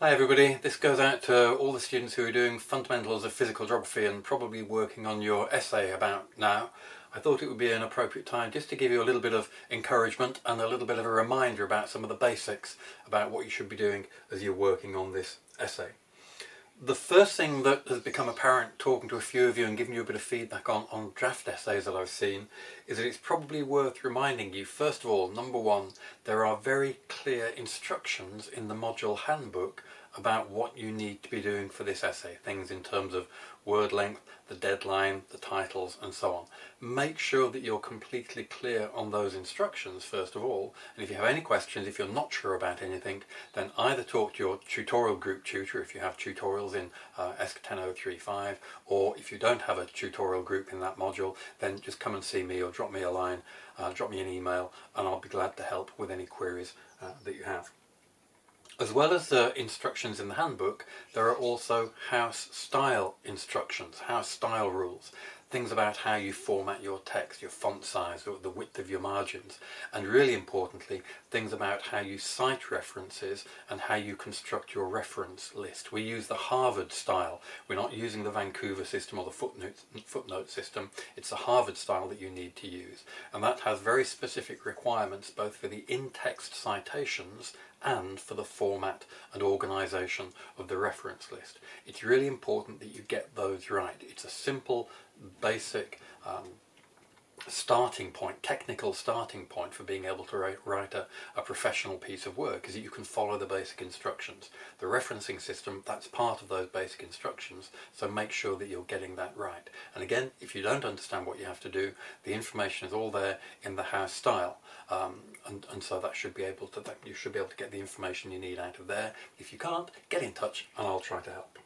Hi everybody, this goes out to all the students who are doing fundamentals of physical geography and probably working on your essay about now. I thought it would be an appropriate time just to give you a little bit of encouragement and a little bit of a reminder about some of the basics about what you should be doing as you're working on this essay. The first thing that has become apparent talking to a few of you and giving you a bit of feedback on draft essays that I've seen is that it's probably worth reminding you, first of all, number one, there are very clear instructions in the module handbook about what you need to be doing for this essay, things in terms of word length, the deadline, the titles and so on. Make sure that you're completely clear on those instructions first of all, and if you have any questions, if you're not sure about anything, then either talk to your tutorial group tutor if you have tutorials in ESC 10035, or if you don't have a tutorial group in that module, then just come and see me or drop me a line, drop me an email, and I'll be glad to help with any queries that you have. As well as the instructions in the handbook, there are also house style instructions, house style rules, things about how you format your text, your font size, or the width of your margins, and really importantly, things about how you cite references and how you construct your reference list. We use the Harvard style. We're not using the Vancouver system or the footnote system. It's the Harvard style that you need to use, and that has very specific requirements both for the in-text citations and for the format and organisation of the reference list. It's really important that you get those right. It's a simple, basic starting point, technical starting point for being able to write a professional piece of work, is that you can follow the basic instructions. The referencing system, that's part of those basic instructions, so make sure that you're getting that right. And again, if you don't understand what you have to do, the information is all there in the house style, and so that should be able to, you should be able to get the information you need out of there. If you can't, get in touch and I'll try to help.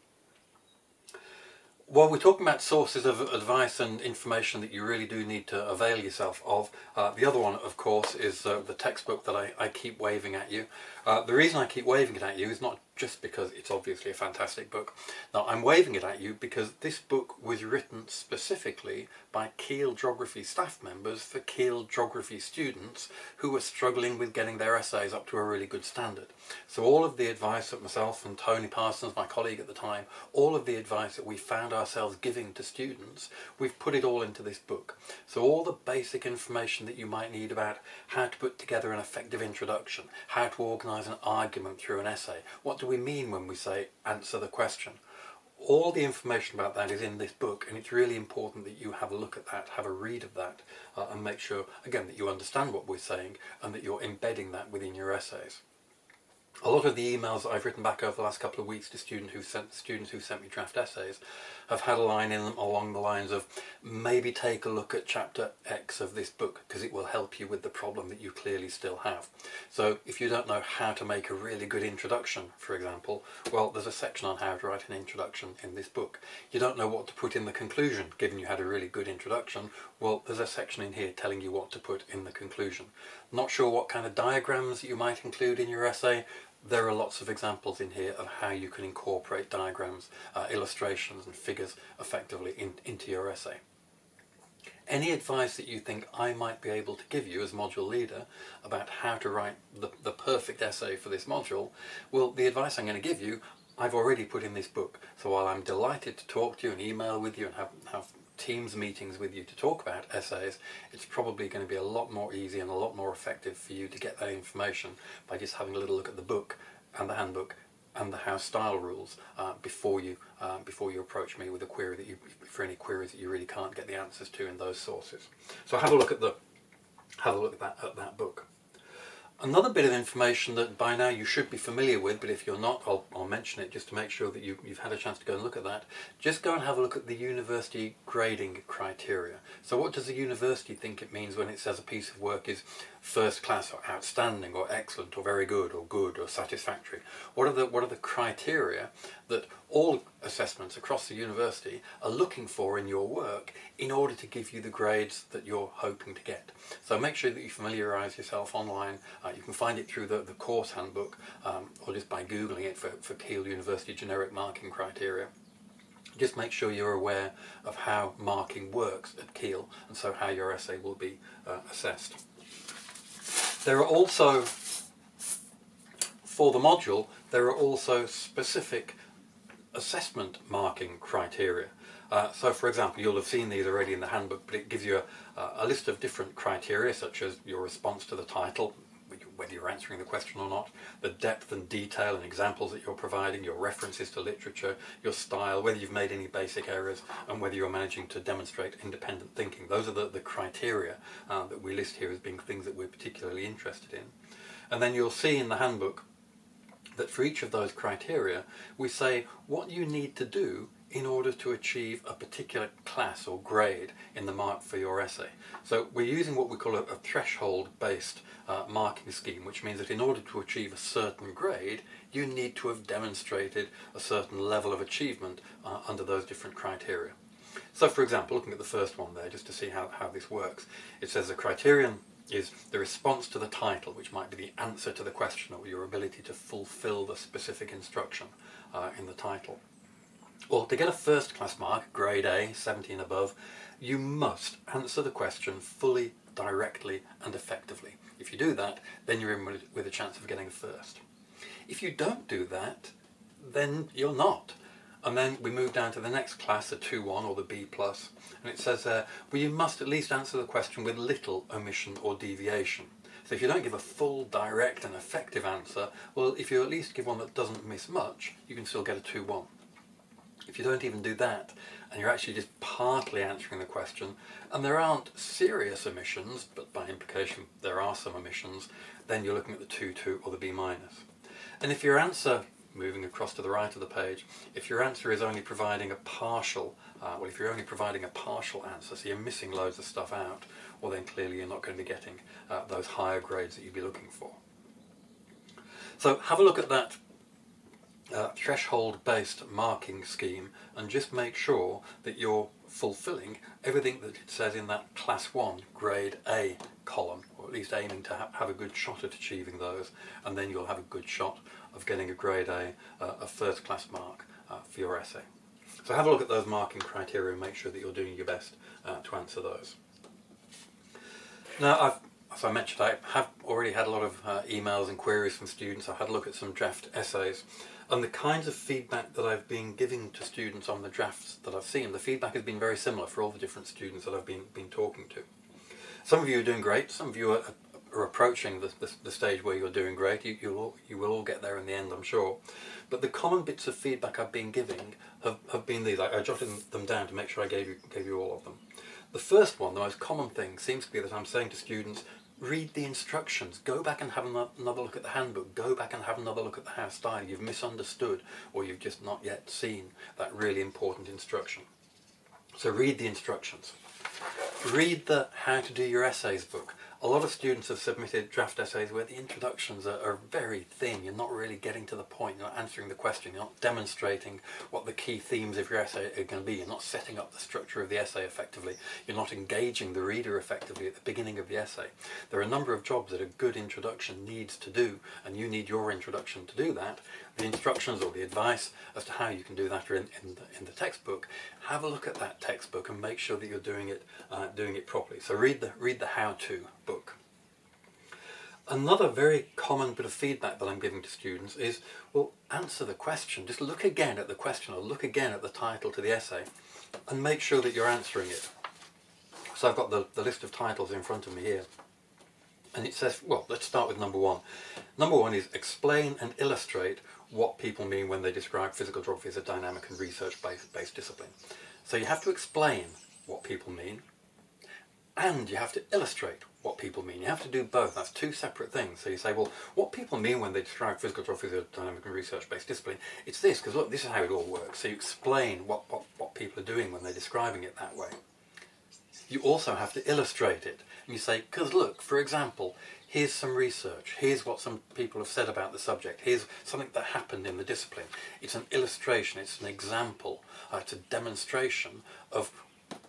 While we're talking about sources of advice and information that you really do need to avail yourself of, the other one, of course, is the textbook that I keep waving at you. The reason I keep waving it at you is not just because it's obviously a fantastic book. Now, I'm waving it at you because this book was written specifically by Keele Geography staff members for Keele Geography students who were struggling with getting their essays up to a really good standard. So all of the advice that myself and Tony Parsons, my colleague at the time, all of the advice that we found ourselves giving to students, we've put it all into this book. So all the basic information that you might need about how to put together an effective introduction, how to organise an argument through an essay, what do we mean when we say answer the question, all the information about that is in this book, and it's really important that you have a look at that, have a read of that, and make sure again that you understand what we're saying and that you're embedding that within your essays. A lot of the emails that I've written back over the last couple of weeks to students who sent me draft essays have had a line in them along the lines of, maybe take a look at chapter X of this book because it will help you with the problem that you clearly still have. So if you don't know how to make a really good introduction, for example, well, there's a section on how to write an introduction in this book. You don't know what to put in the conclusion, given you had a really good introduction, well, there's a section in here telling you what to put in the conclusion. Not sure what kind of diagrams you might include in your essay? There are lots of examples in here of how you can incorporate diagrams, illustrations and figures effectively into your essay. Any advice that you think I might be able to give you as module leader about how to write the perfect essay for this module, well, the advice I'm going to give you, I've already put in this book. So while I'm delighted to talk to you and email with you and have Teams meetings with you to talk about essays, it's probably going to be a lot more easy and a lot more effective for you to get that information by just having a little look at the book and the handbook and the house style rules before you approach me with a query for any queries that you really can't get the answers to in those sources. So have a look at that book. Another bit of information that by now you should be familiar with, but if you're not, I'll mention it just to make sure that you've had a chance to go and look at that. Just go and have a look at the university grading criteria. So what does the university think it means when it says a piece of work is first class or outstanding or excellent or very good or satisfactory? What are the criteria that all assessments across the university are looking for in your work in order to give you the grades that you're hoping to get? So make sure that you familiarise yourself online. You can find it through the course handbook or just by Googling it for Keele University generic marking criteria. Just make sure you're aware of how marking works at Keele and so how your essay will be assessed. There are also, for the module, there are also specific assessment marking criteria. So for example, you'll have seen these already in the handbook, but it gives you a list of different criteria, such as your response to the title, whether you're answering the question or not, the depth and detail and examples that you're providing, your references to literature, your style, whether you've made any basic errors, and whether you're managing to demonstrate independent thinking. Those are the criteria that we list here as being things that we're particularly interested in. And then you'll see in the handbook that for each of those criteria, we say what you need to do in order to achieve a particular class or grade in the mark for your essay. So we're using what we call a threshold-based marking scheme, which means that in order to achieve a certain grade, you need to have demonstrated a certain level of achievement under those different criteria. So for example, looking at the first one there, just to see how this works, it says the criterion is the response to the title, which might be the answer to the question or your ability to fulfill the specific instruction in the title. Well, to get a first class mark, grade A, 70 and above, you must answer the question fully, directly and effectively. If you do that, then you're in with a chance of getting a first. If you don't do that, then you're not. And then we move down to the next class, the 2-1 or the B+, and it says there, well, you must at least answer the question with little omission or deviation. So if you don't give a full, direct and effective answer, well, if you at least give one that doesn't miss much, you can still get a 2-1. If you don't even do that, and you're actually just partly answering the question, and there aren't serious omissions, but by implication there are some omissions, then you're looking at the 2-2 or the B-. And if your answer, moving across to the right of the page, if your answer is only providing a partial, if you're only providing a partial answer, so you're missing loads of stuff out, well then clearly you're not going to be getting those higher grades that you'd be looking for. So have a look at that threshold-based marking scheme and just make sure that you're fulfilling everything that it says in that Class 1 Grade A column, or at least aiming to have a good shot at achieving those, and then you'll have a good shot of getting a Grade a first class mark for your essay. So have a look at those marking criteria and make sure that you're doing your best to answer those. Now, as I mentioned, I have already had a lot of emails and queries from students. I've had a look at some draft essays. And the kinds of feedback that I've been giving to students on the drafts that I've seen, the feedback has been very similar for all the different students that I've been talking to. Some of you are doing great, some of you are approaching the stage where you're doing great. You will all get there in the end, I'm sure. But the common bits of feedback I've been giving have been these. I jotted them down to make sure I gave you all of them. The first one, the most common thing, seems to be that I'm saying to students, read the instructions, go back and have another look at the handbook, go back and have another look at the house style. You've misunderstood or you've just not yet seen that really important instruction. So read the instructions. Read the How to Do Your Essays book. A lot of students have submitted draft essays where the introductions are very thin. You're not really getting to the point, you're not answering the question, you're not demonstrating what the key themes of your essay are going to be, you're not setting up the structure of the essay effectively, you're not engaging the reader effectively at the beginning of the essay. There are a number of jobs that a good introduction needs to do, and you need your introduction to do that. The instructions or the advice as to how you can do that are in the textbook. Have a look at that textbook and make sure that you're doing it properly. So read the how-to book. Another very common bit of feedback that I'm giving to students is, well, answer the question. Just look again at the question or look again at the title to the essay and make sure that you're answering it. So I've got the list of titles in front of me here. And it says, well, let's start with number 1. Number 1 is explain and illustrate what people mean when they describe physical geography as a dynamic and research-based discipline. So you have to explain what people mean, and you have to illustrate what people mean. You have to do both. That's two separate things. So you say, well, what people mean when they describe physical geography as a dynamic and research-based discipline, it's this, because look, this is how it all works. So you explain what people are doing when they're describing it that way. You also have to illustrate it. And you say, because look, for example, here's some research, here's what some people have said about the subject, here's something that happened in the discipline. It's an illustration, it's an example, it's a demonstration of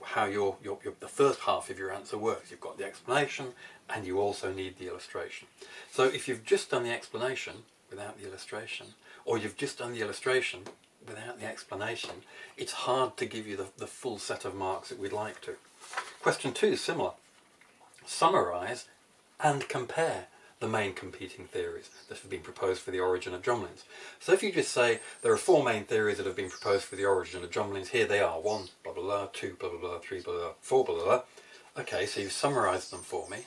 how the first half of your answer works. You've got the explanation and you also need the illustration. So if you've just done the explanation without the illustration, or you've just done the illustration without the explanation, it's hard to give you the full set of marks that we'd like to. Question 2 is similar. Summarise and compare the main competing theories that have been proposed for the origin of drumlins. So if you just say there are 4 main theories that have been proposed for the origin of drumlins, here they are, 1 blah blah blah, 2 blah blah blah, 3 blah blah, 4 blah blah blah. Okay, so you've summarised them for me.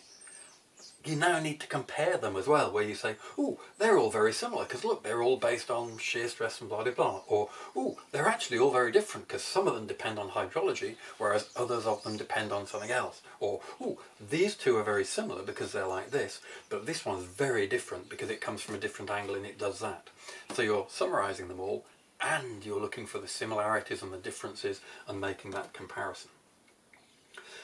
You now need to compare them as well, where you say, oh, they're all very similar, because look, they're all based on shear stress and blah, blah, blah. Or, oh, they're actually all very different, because some of them depend on hydrology, whereas others of them depend on something else. Or, oh, these two are very similar because they're like this, but this one's very different because it comes from a different angle and it does that. So you're summarising them all, and you're looking for the similarities and the differences and making that comparison.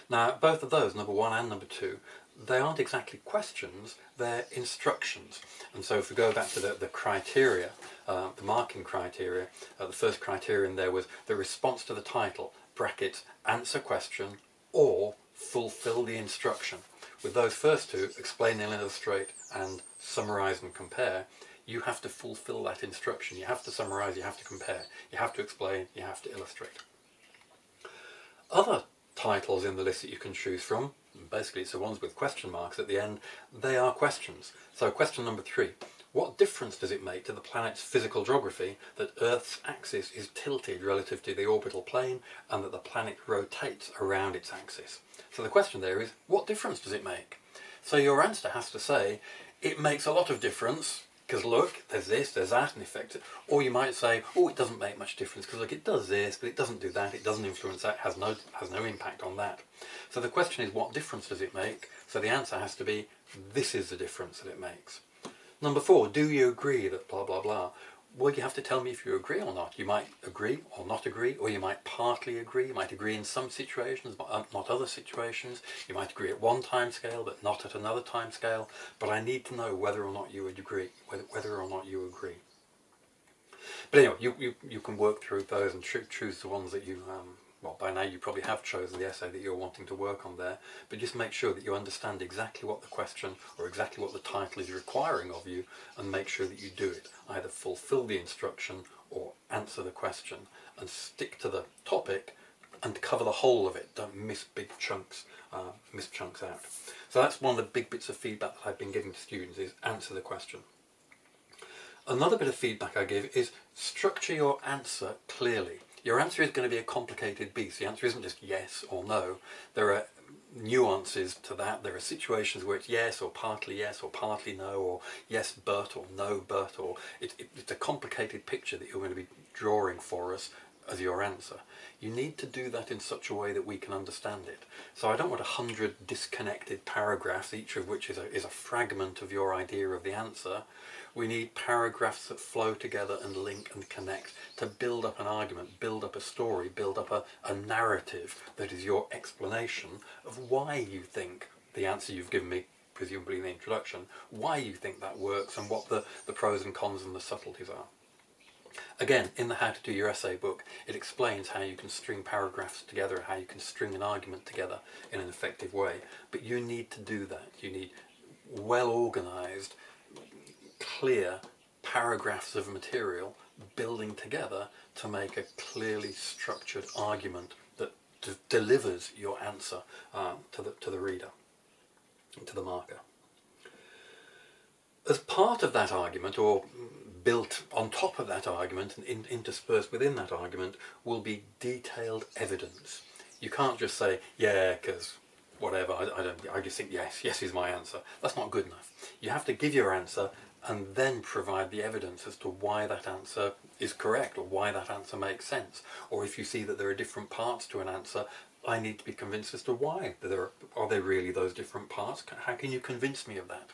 Now, both of those, number 1 and number 2, they aren't exactly questions, they're instructions. And so if we go back to the criteria, the marking criteria, the first criterion there was the response to the title, brackets, answer question, or fulfill the instruction. With those first two, explain and illustrate and summarise and compare, you have to fulfill that instruction. You have to summarise, you have to compare, you have to explain, you have to illustrate. Other titles in the list that you can choose from, basically it's the ones with question marks at the end, they are questions. So question number 3, what difference does it make to the planet's physical geography that Earth's axis is tilted relative to the orbital plane and that the planet rotates around its axis? So the question there is, what difference does it make? So your answer has to say, it makes a lot of difference, because look, there's this, there's that, and affects it. Or you might say, oh, it doesn't make much difference, because look, it does this, but it doesn't do that, it doesn't influence that, has no impact on that. So the question is, what difference does it make? So the answer has to be, this is the difference that it makes. Number 4, do you agree that blah, blah, blah? Well, you have to tell me if you agree or not. You might agree or not agree, or you might partly agree. You might agree in some situations, but not other situations. You might agree at one time scale, but not at another time scale. But I need to know whether or not you would agree, whether or not you agree. But anyway, you can work through those and choose the ones that you, well, by now you probably have chosen the essay that you're wanting to work on there, but just make sure that you understand exactly what the question or exactly what the title is requiring of you, and make sure that you do it. Either fulfill the instruction or answer the question, and stick to the topic and cover the whole of it. Don't miss big chunks, miss chunks out. So that's one of the big bits of feedback that I've been giving to students, is answer the question. Another bit of feedback I give is structure your answer clearly. Your answer is going to be a complicated beast. The answer isn't just yes or no. There are nuances to that. There are situations where it's yes or partly no, or yes but or no but, or it's a complicated picture that you're going to be drawing for us as your answer. You need to do that in such a way that we can understand it. So I don't want 100 disconnected paragraphs, each of which is a fragment of your idea of the answer. We need paragraphs that flow together and link and connect to build up an argument, build up a story, build up a narrative that is your explanation of why you think the answer you've given me, presumably in the introduction, why you think that works and what the pros and cons and the subtleties are. Again, in the How to Do Your Essay book, it explains how you can string paragraphs together, how you can string an argument together in an effective way. But you need to do that. You need well-organised, clear paragraphs of material building together to make a clearly structured argument that delivers your answer to the reader, to the marker. As part of that argument, or built on top of that argument and interspersed within that argument, will be detailed evidence. You can't just say, yeah, because whatever, I just think yes is my answer. That's not good enough. You have to give your answer and then provide the evidence as to why that answer is correct, or why that answer makes sense. Or if you see that there are different parts to an answer, I need to be convinced as to why. Are there really those different parts? How can you convince me of that?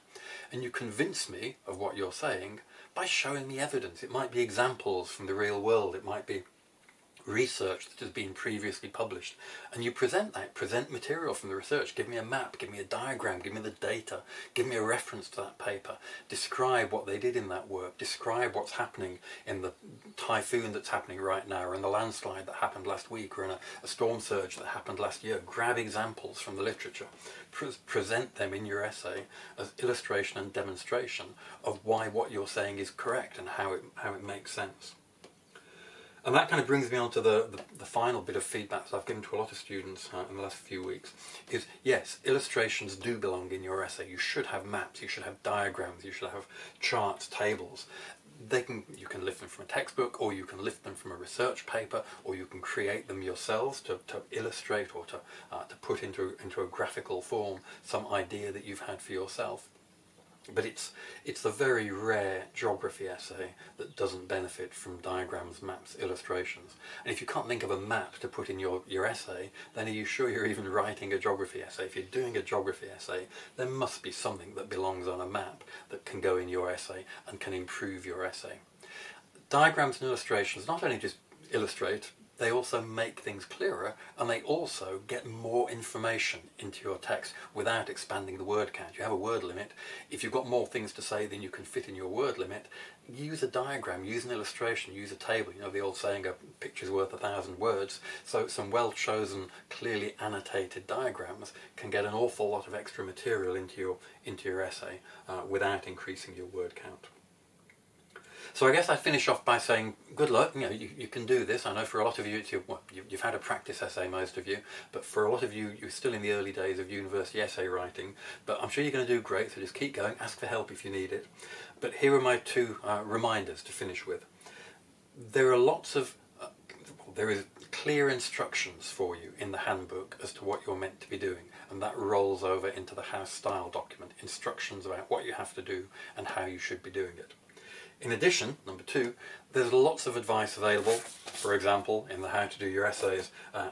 And you convince me of what you're saying by showing me evidence. It might be examples from the real world, it might be research that has been previously published, and you present material from the research. Give me a map, give me a diagram, give me the data, give me a reference to that paper, describe what they did in that work, describe what's happening in the typhoon that's happening right now, or in the landslide that happened last week, or in a storm surge that happened last year. Grab examples from the literature, present them in your essay as illustration and demonstration of why what you're saying is correct and how it makes sense. And that kind of brings me on to the final bit of feedback that I've given to a lot of students in the last few weeks, is yes, illustrations do belong in your essay. You should have maps, you should have diagrams, you should have charts, tables. You can lift them from a textbook, or you can lift them from a research paper, or you can create them yourselves to illustrate or to put into a graphical form some idea that you've had for yourself. But it's the very rare geography essay that doesn't benefit from diagrams, maps, illustrations. And if you can't think of a map to put in your essay, then are you sure you're even writing a geography essay? If you're doing a geography essay, there must be something that belongs on a map that can go in your essay and can improve your essay. Diagrams and illustrations not only just illustrate, they also make things clearer, and they also get more information into your text without expanding the word count. You have a word limit. If you've got more things to say than you can fit in your word limit, use a diagram, use an illustration, use a table. You know the old saying, a picture's worth 1,000 words. So some well-chosen, clearly annotated diagrams can get an awful lot of extra material into your essay without increasing your word count. So I guess I'd finish off by saying good luck. You know, you can do this. I know for a lot of you, you've had a practice essay, most of you, but for a lot of you, you're still in the early days of university essay writing, but I'm sure you're going to do great, so just keep going, ask for help if you need it. But here are my two reminders to finish with. There is clear instructions for you in the handbook as to what you're meant to be doing, and that rolls over into the house style document, instructions about what you have to do and how you should be doing it. In addition, number two, there's lots of advice available, for example, in the How to Do Your Essays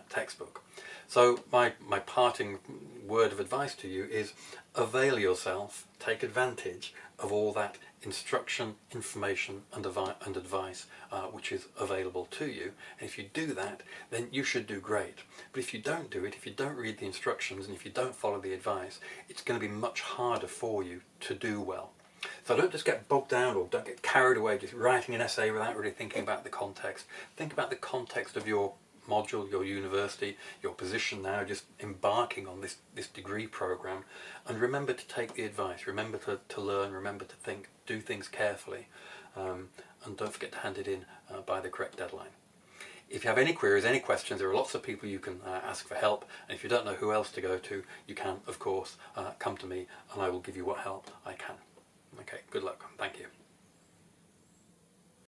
textbook. So my parting word of advice to you is avail yourself, take advantage of all that instruction, information and advice which is available to you. And if you do that, then you should do great. But if you don't do it, if you don't read the instructions and if you don't follow the advice, it's going to be much harder for you to do well. So don't just get bogged down or don't get carried away just writing an essay without really thinking about the context. Think about the context of your module, your university, your position now, just embarking on this degree program, and remember to take the advice, remember to learn, remember to think, do things carefully, and don't forget to hand it in by the correct deadline. If you have any queries, any questions, there are lots of people you can ask for help, and if you don't know who else to go to, you can, of course, come to me and I will give you what help I can. Okay, good luck. Thank you.